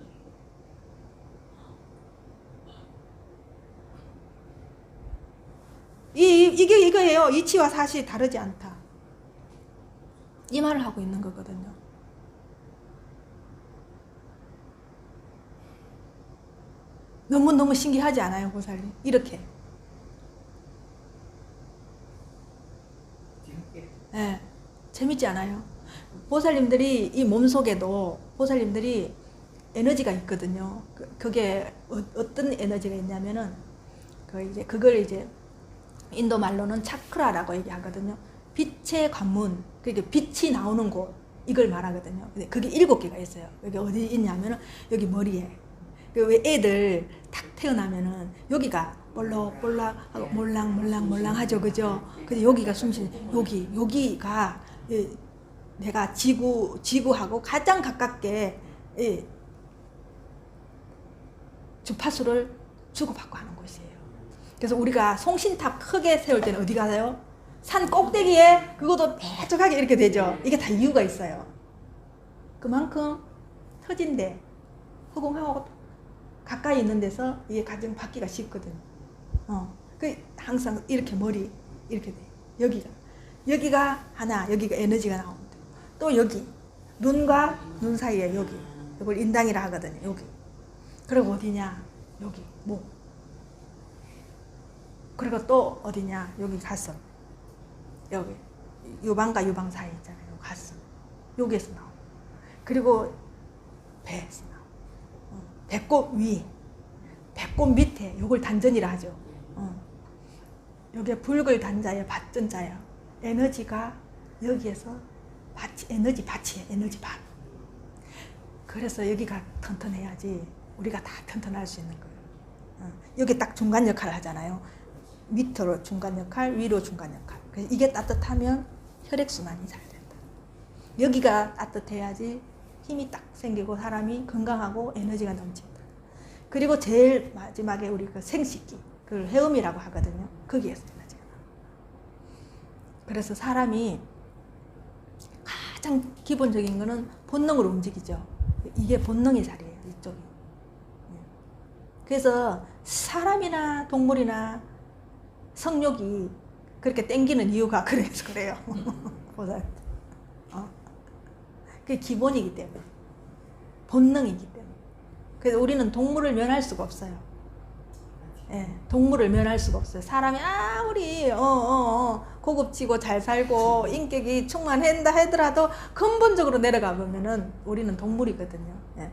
이게 이거예요. 이치와 사실이 다르지 않다. 이 말을 하고 있는 거거든요. 너무너무 신기하지 않아요, 보살님? 이렇게. 네, 재밌지 않아요? 보살님들이 이 몸속에도 보살님들이 에너지가 있거든요. 그게 어떤 에너지가 있냐면은 그걸 이제 인도 말로는 차크라라고 얘기하거든요. 빛의 관문, 그게 빛이 나오는 곳, 이걸 말하거든요. 근데 그게 7개가 있어요. 여기 어디 있냐면은 여기 머리에. 왜 애들 탁 태어나면은 여기가 볼록볼록 하고 몰랑몰랑 하죠, 그죠? 근데 여기가 숨쉬는 여기가 내가 지구하고 가장 가깝게 주파수를 주고받고 하는 곳이에요. 그래서 우리가 송신탑 크게 세울 때는 어디 가요? 산 꼭대기에 그것도 빼쪽하게 이렇게 되죠. 이게 다 이유가 있어요. 그만큼 터진데 허공하고 가까이 있는 데서 이게 가장 받기가 쉽거든요. 항상 이렇게 머리 이렇게 돼. 여기가 하나, 여기가 에너지가 나옵니다. 또 여기 눈과 눈 사이에 여기, 이걸 인당이라 하거든요. 여기. 그리고 어디냐? 여기 목. 그리고 또 어디냐? 여기 가슴. 여기 유방과 유방 사이 있잖아요. 가슴. 여기에서 나와. 그리고 배에서 나와. 배꼽 위, 배꼽 밑에 요걸 단전이라 하죠. 여기에 불글 단자예요, 밭전자예요. 에너지가 여기에서 에너지 밭이에요, 에너지 밭. 그래서 여기가 튼튼해야지 우리가 다 튼튼할 수 있는 거예요. 여기 딱 중간 역할을 하잖아요. 밑으로 중간 역할, 위로 중간 역할. 그래서 이게 따뜻하면 혈액순환이 잘 된다. 여기가 따뜻해야지 힘이 딱 생기고 사람이 건강하고 에너지가 넘친다. 그리고 제일 마지막에 우리 그 생식기, 그걸 해음이라고 하거든요. 거기에서 에너지가 나와. 그래서 사람이 가장 기본적인 거는 본능으로 움직이죠. 이게 본능의 자리예요, 이쪽이. 그래서 사람이나 동물이나 성욕이 그렇게 땡기는 이유가 그래서 그래요. 보살님. 그게 기본이기 때문에. 본능이기 때문에. 그래서 우리는 동물을 면할 수가 없어요. 예, 동물을 면할 수가 없어요. 사람이 아무리 고급지고 잘 살고 인격이 충만한다 하더라도 근본적으로 내려가 보면은 우리는 동물이거든요. 예.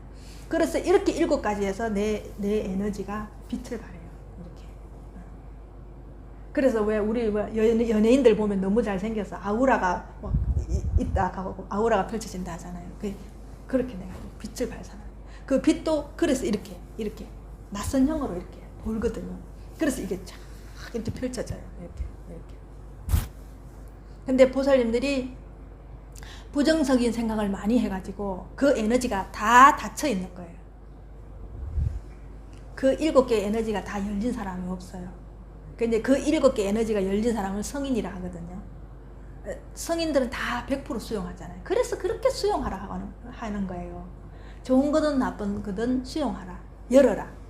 그래서 이렇게 7가지에서 내 에너지가 빛을 발해요. 이렇게. 그래서 왜 우리 연예인들 보면 너무 잘생겨서 아우라가 뭐 있다 하고 아우라가 펼쳐진다 하잖아요. 그렇게 내가 빛을 발산하는. 그 빛도 그래서 이렇게 낯선 형으로 이렇게 보거든요. 그래서 이게 쫙 이렇게 펼쳐져요. 이렇게. 근데 보살님들이 부정적인 생각을 많이 해가지고 그 에너지가 다 닫혀 있는 거예요. 그 7개의 에너지가 다 열린 사람이 없어요. 근데 그 7개 에너지가 열린 사람을 성인이라 하거든요. 성인들은 다 100% 수용하잖아요. 그래서 그렇게 수용하라 하는 거예요. 좋은 거든 나쁜 거든 수용하라. 열어라.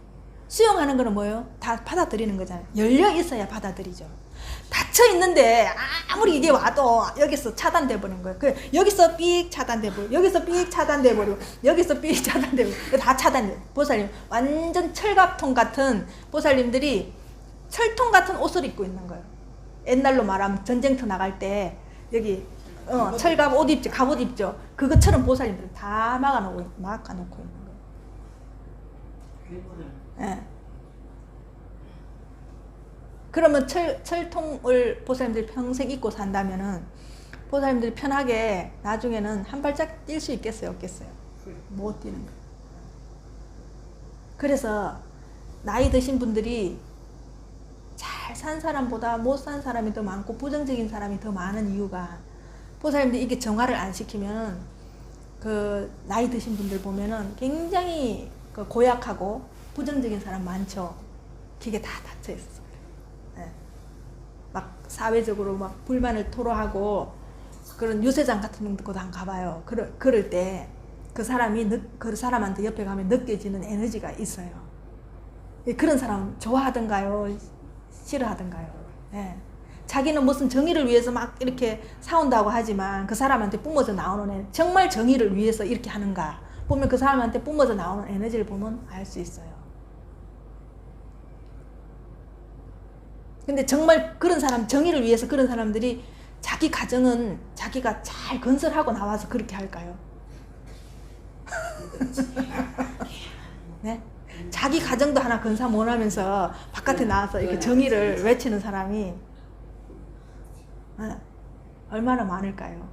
수용하는 거는 뭐예요? 다 받아들이는 거잖아요. 열려 있어야 받아들이죠. 닫혀 있는데 아무리 이게 와도 여기서 차단돼 버리는 거예요. 여기서 삑 차단돼 버리고 여기서 삑 차단돼 버리고 여기서 삑 차단돼 버리고 다 차단돼. 보살님 완전 철갑통 같은 보살님들이 철통 같은 옷을 입고 있는 거예요. 옛날로 말하면 전쟁터 나갈 때 여기 철갑 옷 입죠, 갑옷 입죠. 그것처럼 보살님들은 다 막아놓고 있는 거예요. 예. 그러면 철통을 보살님들이 평생 입고 산다면은 보살님들이 편하게 나중에는 한 발짝 뛸 수 있겠어요, 없겠어요? 못 뛰는 거예요. 그래서 나이 드신 분들이 잘 산 사람보다 못 산 사람이 더 많고 부정적인 사람이 더 많은 이유가 보살님들이 이게 정화를 안 시키면 그 나이 드신 분들 보면은 굉장히 그 고약하고 부정적인 사람 많죠. 그게 다 닫혀 있어. 네. 막 사회적으로 막 불만을 토로하고 그런 유세장 같은 곳도 안 가봐요. 그럴 때 그 사람이 그 사람한테 옆에 가면 느껴지는 에너지가 있어요. 그런 사람 좋아하던가요? 싫어하던가요? 네. 자기는 무슨 정의를 위해서 막 이렇게 싸운다고 하지만 그 사람한테 뿜어져 나오는 에너지, 정말 정의를 위해서 이렇게 하는가 보면 그 사람한테 뿜어져 나오는 에너지를 보면 알 수 있어요. 근데 정말 그런 사람, 정의를 위해서 그런 사람들이 자기 가정은 자기가 잘 건설하고 나와서 그렇게 할까요? 네? 자기 가정도 하나 건설 못 하면서 바깥에 나와서 이렇게 정의를 외치는 사람이 얼마나 많을까요?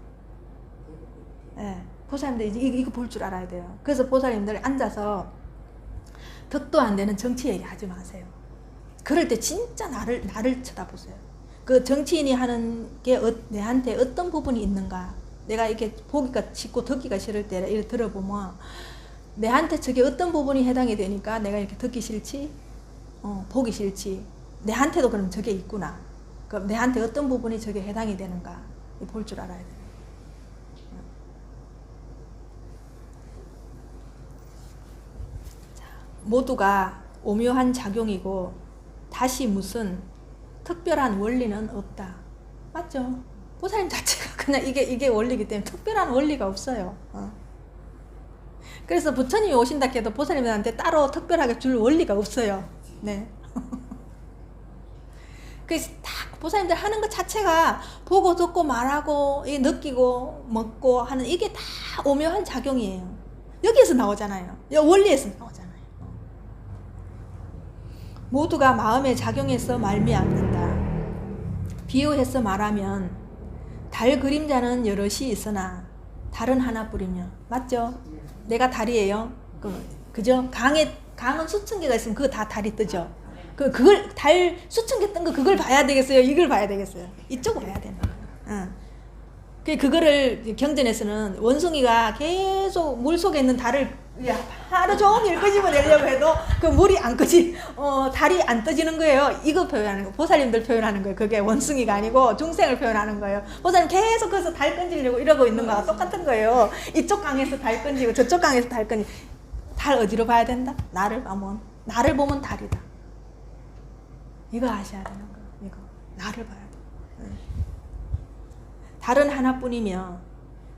네. 보살님들 이거 볼 줄 알아야 돼요. 그래서 보살님들 앉아서 덕도 안 되는 정치 얘기 하지 마세요. 그럴 때 진짜 나를 쳐다보세요. 그 정치인이 하는 게 내한테 어떤 부분이 있는가. 내가 이렇게 보기가 싫고 듣기가 싫을 때 이렇게 들어보면 내한테 저게 어떤 부분이 해당이 되니까 내가 이렇게 듣기 싫지, 보기 싫지. 내한테도 그럼 저게 있구나. 그럼 내한테 어떤 부분이 저게 해당이 되는가 볼 줄 알아야 돼요. 자, 모두가 오묘한 작용이고 다시 무슨 특별한 원리는 없다. 맞죠? 보살님 자체가 그냥 이게 원리이기 때문에 특별한 원리가 없어요. 그래서 부처님이 오신다 해도 보살님한테 따로 특별하게 줄 원리가 없어요. 네. 그래서 딱 보살님들 하는 것 자체가 보고 듣고 말하고 느끼고 먹고 하는 이게 다 오묘한 작용이에요. 여기에서 나오잖아요. 원리에서 나오잖아요. 모두가 마음의 작용에서 말미암는다. 비유해서 말하면 달 그림자는 여럿이 있으나 달은 하나뿐이며. 맞죠? 내가 달이에요. 그죠? 강은 수천 개가 있으면 그거 다 달이 뜨죠. 그걸 달 수천 개 뜬 거 그걸 봐야 되겠어요? 이걸 봐야 되겠어요? 이쪽을 봐야 되는 거예요. 그거를 경전에서는 원숭이가 계속 물 속에 있는 달을 하루 종일 끄집어내려고 해도 그 물이 안 달이 안 떠지는 거예요. 이거 표현하는 거, 보살님들 표현하는 거예요. 그게 원숭이가 아니고 중생을 표현하는 거예요. 보살님 계속 거기서 달 끈지려고 이러고 있는 거와 똑같은 거예요. 이쪽 강에서 달 끈지고 저쪽 강에서 달 끈지고. 달 어디로 봐야 된다? 나를 보면 달이다. 이거 아셔야 되는 거예요. 이거. 나를 봐야 돼. 달은 하나뿐이며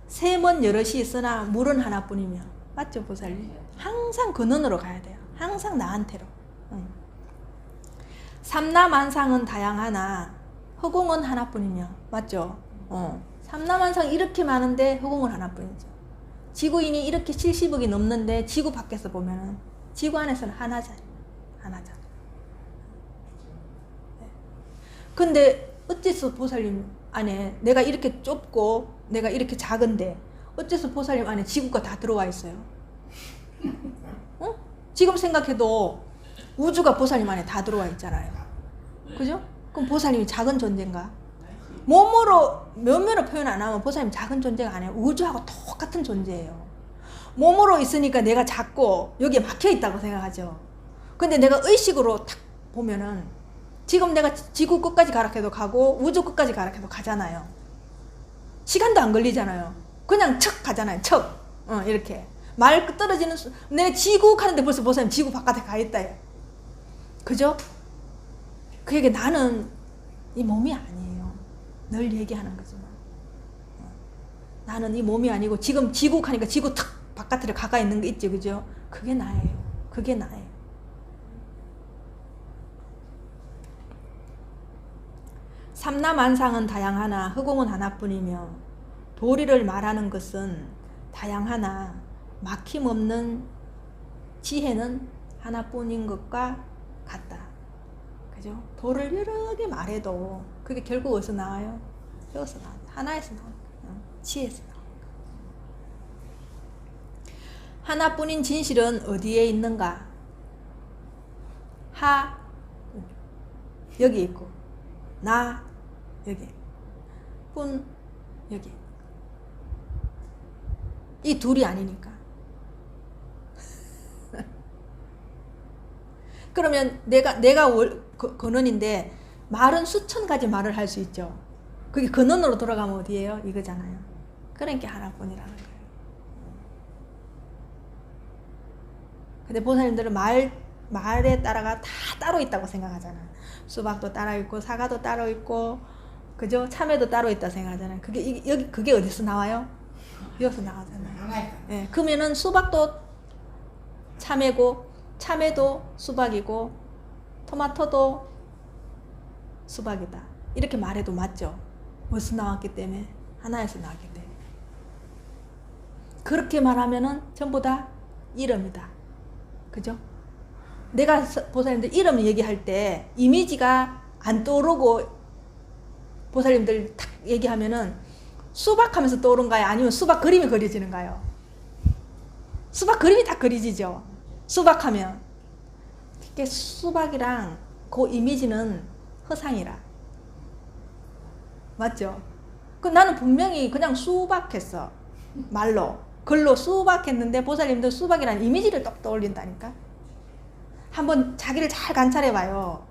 샘은 여럿이 있으나 물은 하나뿐이며. 맞죠, 보살님? 항상 근원으로 가야 돼요. 항상 나한테로. 삼라만상은 다양하나 허공은 하나뿐이며. 맞죠? 삼라만상 이렇게 많은데 허공은 하나뿐이죠. 지구인이 이렇게 70억이 넘는데 지구 밖에서 보면은 지구 안에서는 하나잖아요. 하나잖아요. 근데 어째서 보살님 안에 내가 이렇게 좁고 내가 이렇게 작은데 어째서 보살님 안에 지구가 다 들어와 있어요? 지금 생각해도 우주가 보살님 안에 다 들어와 있잖아요. 그죠? 그럼 보살님이 작은 존재인가? 몸으로 면면으로 표현 안 하면 보살님 작은 존재가 아니에요. 우주하고 똑같은 존재예요. 몸으로 있으니까 내가 작고 여기에 막혀 있다고 생각하죠. 근데 내가 의식으로 딱 보면은 지금 내가 지구 끝까지 가라 해도 가고 우주 끝까지 가라 해도 가잖아요. 시간도 안 걸리잖아요. 그냥 척 가잖아요. 척. 이렇게. 말 떨어지는 내가 지구 가는데 벌써 보살님 지구 바깥에 가 있다. 그죠? 그게 나는 이 몸이 아니에요. 늘 얘기하는 거지만. 나는 이 몸이 아니고 지금 지구 가니까 지구 탁 바깥으로 가가 있는 거 있죠. 그죠? 그게 나예요. 그게 나예요. 삼라만상은 다양하나 허공은 하나뿐이며 도리를 말하는 것은 다양하나 막힘없는 지혜는 하나뿐인 것과 같다. 그죠? 도를 여러 개 말해도 그게 결국 어디서 나와요? 여기서 나와요. 하나에서 나와요. 지혜에서 나와요. 하나뿐인 진실은 어디에 있는가? 하 여기 있고 나 여기 뿐 여기. 이 둘이 아니니까. 그러면 내가 근원인데 말은 수천 가지 말을 할 수 있죠. 그게 근원으로 돌아가면 어디예요? 이거잖아요. 그러니까 하나뿐이라는 거예요. 근데 보살님들은 말에 따라가 다 따로 있다고 생각하잖아요. 수박도 따로 있고 사과도 따로 있고 그죠? 참외도 따로 있다 생각하잖아요. 그게 어디서 나와요? 여기서 나가잖아요. 예, 그러면은 수박도 참외고 참외도 수박이고 토마토도 수박이다. 이렇게 말해도 맞죠? 어디서 나왔기 때문에? 하나에서 나왔기 때문에. 그렇게 말하면은 전부 다 이름이다. 그죠? 내가 보살님들 이름 얘기할 때 이미지가 안 떠오르고 보살님들 탁 얘기하면은 수박 하면서 떠오른가요? 아니면 수박 그림이 그려지는가요? 수박 그림이 딱 그려지죠? 수박 하면. 그게 수박이랑 그 이미지는 허상이라. 맞죠? 나는 분명히 그냥 수박 했어. 말로. 글로 수박 했는데 보살님들 수박이라는 이미지를 딱 떠올린다니까? 한번 자기를 잘 관찰해봐요.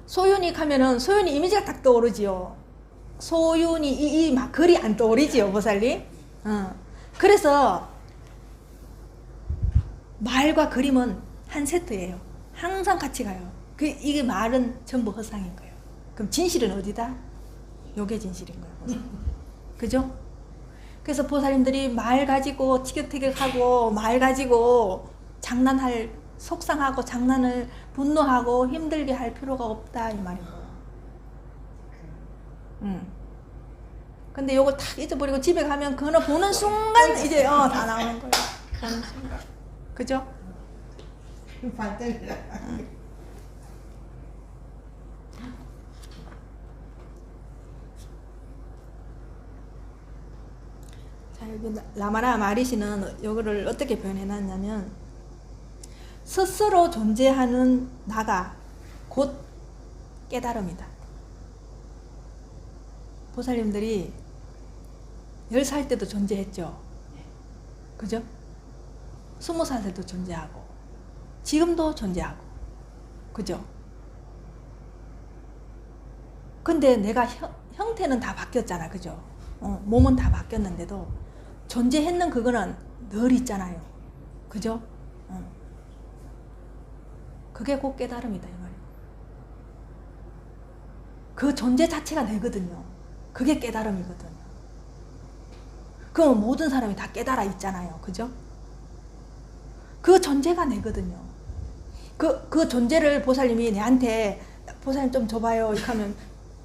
소윤이 하면은 소윤이 이미지가 딱 떠오르지요. 소윤이 이 막 글이 안 떠오르지요, 보살님. 그래서 말과 그림은 한 세트예요. 항상 같이 가요. 이게 말은 전부 허상인 거예요. 그럼 진실은 어디다? 요게 진실인 거예요. 그죠? 그래서 보살님들이 말 가지고 티격태격하고 말 가지고 장난할 속상하고 장난을 분노하고 힘들게 할 필요가 없다 이 말이에요. 근데 요거 탁 잊어버리고 집에 가면 그거 보는 순간 이제 다 나오는 거예요. 보는 순간. 그죠? 자, 여기 라마나 마리시는 요거를 어떻게 표현해놨냐면 스스로 존재하는 나가 곧 깨달음이다. 보살님들이 10살 때도 존재했죠. 그죠? 20살 때도 존재하고 지금도 존재하고 그죠? 근데 내가 형태는 다 바뀌었잖아. 그죠? 몸은 다 바뀌었는데도 존재했는 그거는 늘 있잖아요. 그죠? 그게 곧 깨달음이다 이 말이에요. 그 존재 자체가 내거든요. 그게 깨달음이거든요. 그럼 모든 사람이 다 깨달아 있잖아요. 그죠? 그 존재가 내거든요. 그 존재를 보살님이 내한테 보살님 좀 줘봐요 이렇게 하면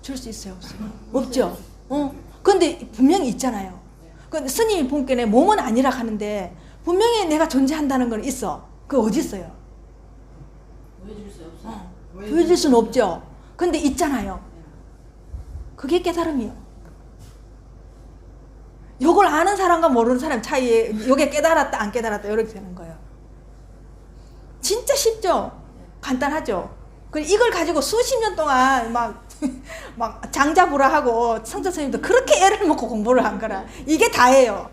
줄 수 있어요? 없어요? 없죠? 근데 분명히 있잖아요. 근데 스님이 본께 내 몸은 아니라 하는데 분명히 내가 존재한다는 건 있어. 그거 어디 있어요? 보여줄 수 없어. 보여줄 수는 없죠. 근데 있잖아요. 그게 깨달음이요. 요걸 아는 사람과 모르는 사람 차이에 요게 깨달았다 안 깨달았다 이렇게 되는 거예요. 진짜 쉽죠? 간단하죠? 이걸 가지고 수십 년 동안 막 장자부라하고 성자 스님도 그렇게 애를 먹고 공부를 한 거라. 이게 다예요.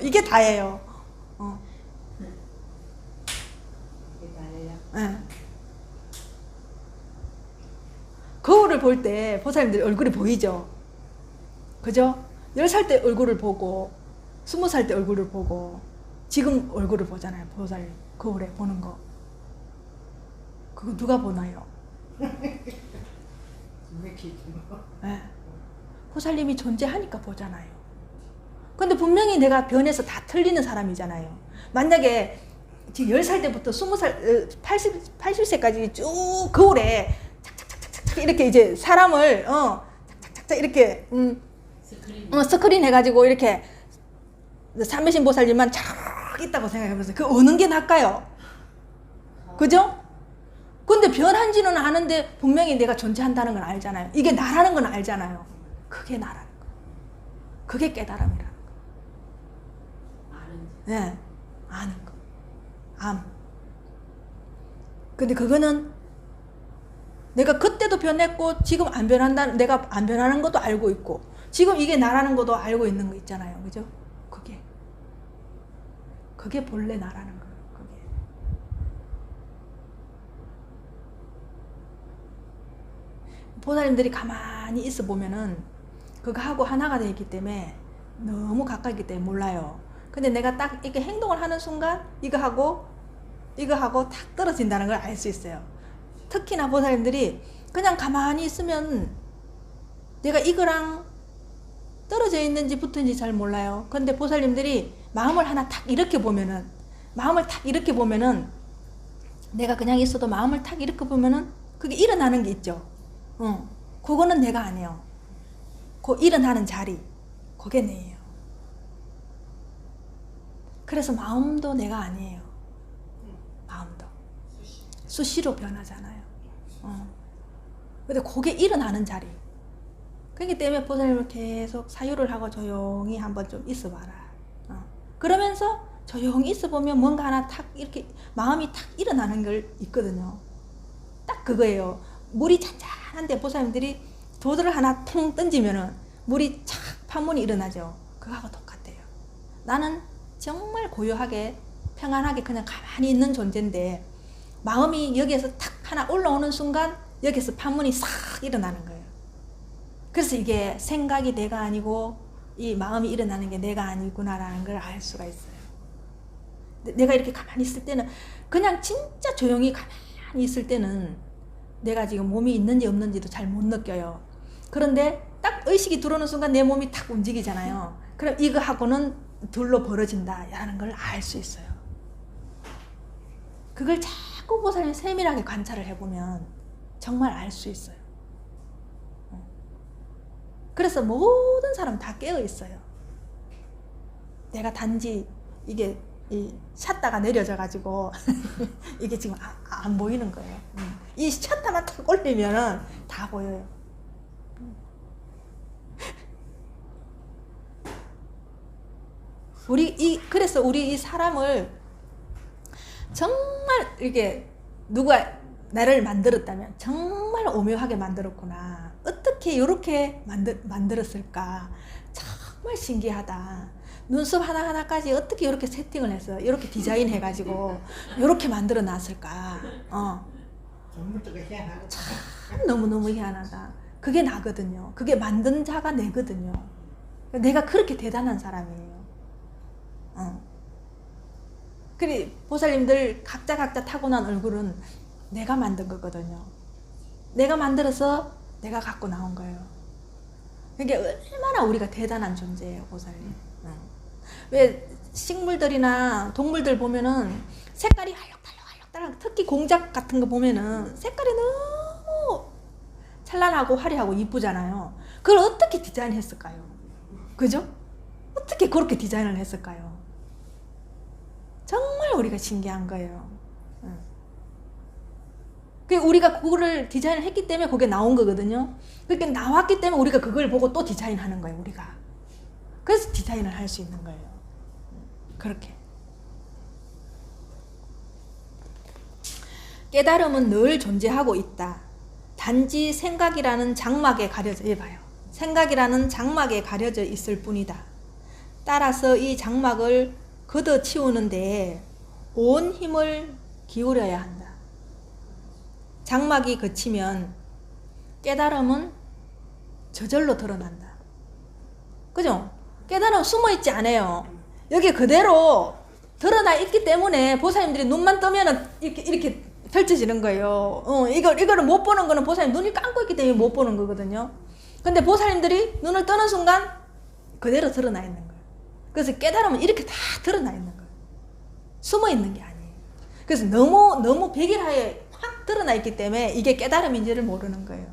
이게 다예요. 이게 다예요. 네. 거울을 볼 때 보살님들 얼굴이 보이죠? 그죠? 10살 때 얼굴을 보고 20살 때 얼굴을 보고 지금 얼굴을 보잖아요. 보살님 거울에 보는 거. 그거 누가 보나요? 네. 보살님이 존재하니까 보잖아요. 근데 분명히 내가 변해서 다 틀리는 사람이잖아요. 만약에 지금 10살 때부터 20살, 80세까지 쭉 거울에 착착착착착 이렇게 이제 사람을 착착착착 이렇게 스크린 해가지고 이렇게 삼매신 보살님만 쫙 있다고 생각해보세요. 그 어느 게 낫까요? 그죠? 근데 변한지는 아는데 분명히 내가 존재한다는 건 알잖아요. 이게 나라는 건 알잖아요. 그게 나라는 거. 그게 깨달음이라는 거. 네, 아는 거. 근데 그거는 내가 그때도 변했고 지금 안 변한다, 내가 안 변하는 것도 알고 있고 지금 이게 나라는 것도 알고 있는 거 있잖아요. 그죠? 그게 본래 나라는 거예요. 그게. 보살님들이 가만히 있어 보면은 그거 하고 하나가 되기 때문에 너무 가까이 있기 때문에 몰라요. 근데 내가 딱 이렇게 행동을 하는 순간 이거 하고 탁 떨어진다는 걸 알 수 있어요. 특히나 보살님들이 그냥 가만히 있으면 내가 이거랑 떨어져 있는지 붙은지 잘 몰라요. 근데 보살님들이 마음을 하나 탁 이렇게 보면은 내가 그냥 있어도 마음을 탁 이렇게 보면은 그게 일어나는 게 있죠. 그거는 내가 아니에요. 그 일어나는 자리, 그게 내예요. 그래서 마음도 내가 아니에요. 마음도 수시로 변하잖아요. 근데 그게 일어나는 자리. 그렇기 때문에 보살님을 계속 사유를 하고 조용히 한번 좀 있어봐라. 그러면서 조용히 있어보면 뭔가 하나 탁 이렇게 마음이 탁 일어나는 걸 있거든요. 딱 그거예요. 물이 잔잔한데 보살님들이 도들을 하나 퉁 던지면은 물이 착 판문이 일어나죠. 그거하고 똑같아요. 나는 정말 고요하게 평안하게 그냥 가만히 있는 존재인데 마음이 여기에서 탁 하나 올라오는 순간 여기서 판문이 싹 일어나는 거예요. 그래서 이게 생각이 내가 아니고 이 마음이 일어나는 게 내가 아니구나라는 걸 알 수가 있어요. 내가 이렇게 가만히 있을 때는 그냥 진짜 조용히 가만히 있을 때는 내가 지금 몸이 있는지 없는지도 잘 못 느껴요. 그런데 딱 의식이 들어오는 순간 내 몸이 탁 움직이잖아요. 그럼 이거하고는 둘로 벌어진다라는 걸 알 수 있어요. 그걸 자꾸 보살님 세밀하게 관찰을 해보면 정말 알 수 있어요. 그래서 모든 사람 다 깨어 있어요. 내가 단지 이게 샷다가 내려져 가지고 이게 지금 안 보이는 거예요. 이 샷다만 탁 올리면은 다 보여요. 그래서 우리 이 사람을 정말 이게 누가 나를 만들었다면 정말 오묘하게 만들었구나. 어떻게 이렇게 만들었을까? 정말 신기하다. 눈썹 하나하나까지 어떻게 이렇게 세팅을 해서 이렇게 디자인 해가지고 이렇게 만들어 놨을까? 전부터가 희한하고 참 너무너무 희한하다. 그게 나거든요. 그게 만든 자가 내거든요. 내가 그렇게 대단한 사람이에요. 그래 보살님들 각자 타고난 얼굴은 내가 만든 거거든요. 내가 만들어서 내가 갖고 나온 거예요. 이게 얼마나 우리가 대단한 존재예요, 보살님. 왜 식물들이나 동물들 보면은 색깔이 알록달록 특히 공작 같은 거 보면은 색깔이 너무 찬란하고 화려하고 이쁘잖아요. 그걸 어떻게 디자인했을까요? 그죠? 어떻게 그렇게 디자인을 했을까요? 정말 우리가 신기한 거예요. 우리가 그거를 디자인을 했기 때문에 그게 나온 거거든요. 그렇게 나왔기 때문에 우리가 그걸 보고 또 디자인하는 거예요, 우리가. 그래서 디자인을 할 수 있는 거예요. 그렇게. 깨달음은 늘 존재하고 있다. 단지 생각이라는 장막에 가려져, 봐요. 생각이라는 장막에 가려져 있을 뿐이다. 따라서 이 장막을 걷어치우는 데에 온 힘을 기울여야 한다. 장막이 걷히면 깨달음은 저절로 드러난다. 그죠? 깨달음은 숨어있지 않아요. 여기 그대로 드러나 있기 때문에 보살님들이 눈만 뜨면은 이렇게 펼쳐지는 거예요. 이거를 못 보는 거는 보살님 눈이 감고 있기 때문에 못 보는 거거든요. 근데 보살님들이 눈을 뜨는 순간 그대로 드러나 있는 거예요. 그래서 깨달음은 이렇게 다 드러나 있는 거예요. 숨어 있는 게 아니에요. 그래서 너무 백일하에 확 드러나 있기 때문에 이게 깨달음인지를 모르는 거예요.